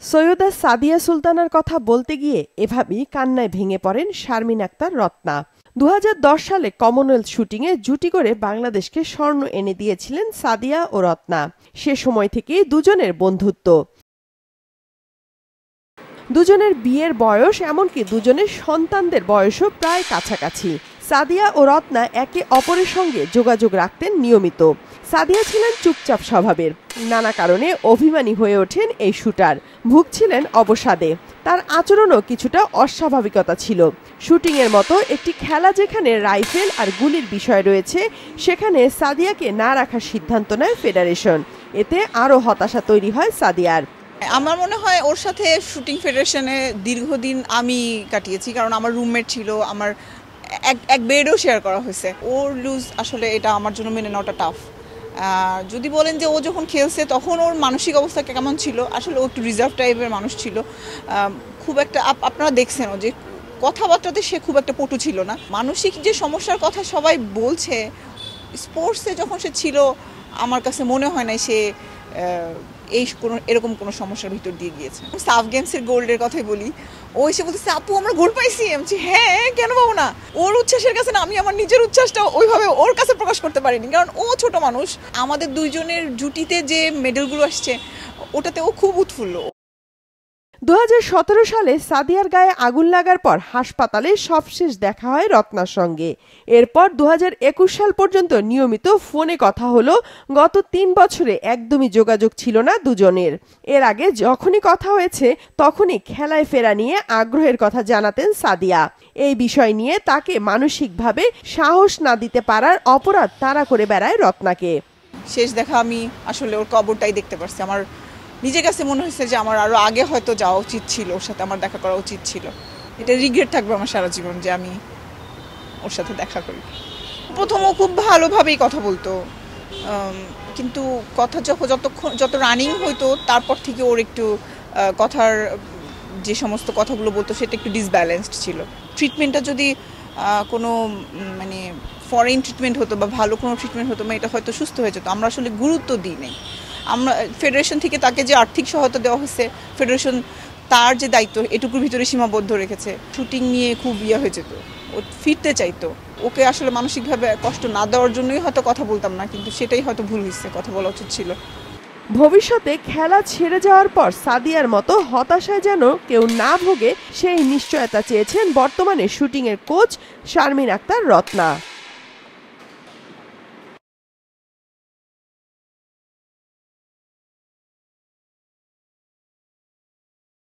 সৈয়দা সাদিয়া সুলতানার কথা বলতে গিয়ে এভাবেই কান্নায় ভেঙে পড়েন শারমিন আক্তার রত্না। 2010 সালে কমনওয়েলথ শুটিংয়ে জুটি করে বাংলাদেশকে স্বর্ণ এনে দিয়েছিলেন সাদিয়া ও রত্না। সে সময় থেকেই দুজনের বন্ধুত্ব। দুজনের বিয়ের বয়স, এমনকি দুজনের সন্তানদের বয়সও প্রায় কাছাকাছি। সাদিয়া ও রত্না একে অপরের সঙ্গে যোগাযোগ রাখতেন নিয়মিত। সাদিয়া ছিলেন চুপচাপ স্বভাবের, নানা কারণে অভিমানী হয়ে ওঠেন এই শুটার। ভুগছিলেন অবসাদে, তার আচরণও কিছুটা অস্বাভাবিকতা ছিল। শুটিংয়ের মতো একটি খেলা যেখানে রাইফেল আর গুলির বিষয় রয়েছে, সেখানে সাদিয়াকে না রাখার সিদ্ধান্ত নেয় ফেডারেশন। এতে আরও হতাশা তৈরি হয় সাদিয়ার। আমার মনে হয় ওর সাথে শুটিং ফেডারেশনে দীর্ঘদিন আমি কাটিয়েছি, কারণ আমার রুমমেট ছিল, আমার এক বেডও শেয়ার করা হয়েছে। ওর লুজ আসলে এটা আমার জন্য মেনে নেওয়াটা টাফ। যদি বলেন যে ও যখন খেলছে তখন ওর মানসিক অবস্থা কেমন ছিল, আসলে ও একটু রিজার্ভ টাইপের মানুষ ছিল। খুব একটা আপনারা দেখছেনও যে কথাবার্তাতে সে খুব একটা পটু ছিল না। মানসিক যে সমস্যার কথা সবাই বলছে, স্পোর্টসে যখন সে ছিল আমার কাছে মনে হয় না সে এরকম কোনো সমস্যার ভিতর দিয়ে গিয়েছে। সাফ গেমসের গোল্ডের কথাই বলি, ও এসে বলতেছে আপু আমরা গোল্ড পাইছি। আমি বলছি হ্যাঁ, কেন পাবো না। ওর উচ্ছ্বাসের কাছে না আমি আমার নিজের উচ্ছ্বাসটা ওইভাবে ওর কাছে প্রকাশ করতে পারিনি, কারণ ও ছোট মানুষ। আমাদের দুইজনের জুটিতে যে মেডেলগুলো আসছে ওটাতে ও খুব উৎফুল্ল। 2017 সালে সাদিয়ার গায়ে আগুন লাগার পর হাসপাতালে সবশেষ দেখা হয় রত্নার সঙ্গে। এরপর 2021 সাল পর্যন্ত নিয়মিত ফোনে কথা হলো। গত 3 বছরে একদমই যোগাযোগ ছিল না দুজনের। এর আগে যখনই কথা হয়েছে তখনই খেলায় ফেরা নিয়ে আগ্রহের কথা জানাতেন সাদিয়া। এই বিষয় নিয়ে তাকে মানসিকভাবে সাহস না দিতে পারার অপরাধ তাড়া করে বেড়ায় রত্নাকে। শেষ দেখা আমি আসলে ওর কবরটাই দেখতে পারছি। আমার নিজের কাছে মনে হয়েছে যে আমার আরো আগে হয়তো যাওয়া উচিত ছিল, ওর সাথে আমার দেখা করা উচিত ছিল। এটা রিগ্রেট থাকবে আমার সারা জীবন যে আমি ওর সাথে দেখা করি। প্রথম ও খুব ভালোভাবেই কথা বলতো, কিন্তু কথা যত রানিং হইতো তারপর থেকে ওর একটু কথার যে সমস্ত কথাগুলো বলতো সেটা একটু ডিসব্যালেন্সড ছিল। ট্রিটমেন্টটা যদি কোনো মানে ফরেন ট্রিটমেন্ট হতো বা ভালো কোনো ট্রিটমেন্ট হতো, এটা হয়তো সুস্থ হয়ে যেত। আমরা আসলে গুরুত্ব দিই নাই। আমরা ফেডারেশন থেকে তাকে যে আর্থিক সহায়তা দেওয়া হয়েছে, ফেডারেশন তার যে দায়িত্ব এটুকুর ভিতরে সীমাবদ্ধ রেখেছে। শুটিং নিয়ে খুব হয়ে যেত, ও ফিরতে চাইতো। ওকে আসলে মানসিকভাবে কষ্ট না দেওয়ার জন্যই হয়তো কথা বলতাম না, কিন্তু সেটাই হয়তো ভুল হয়েছে, কথা বলা উচিত ছিল। ভবিষ্যতে খেলা ছেড়ে যাওয়ার পর সাদিয়ার মতো হতাশায় যেন কেউ না ভোগে সেই নিশ্চয়তা চেয়েছেন বর্তমানে শুটিংয়ের কোচ শারমিন আক্তার রত্না।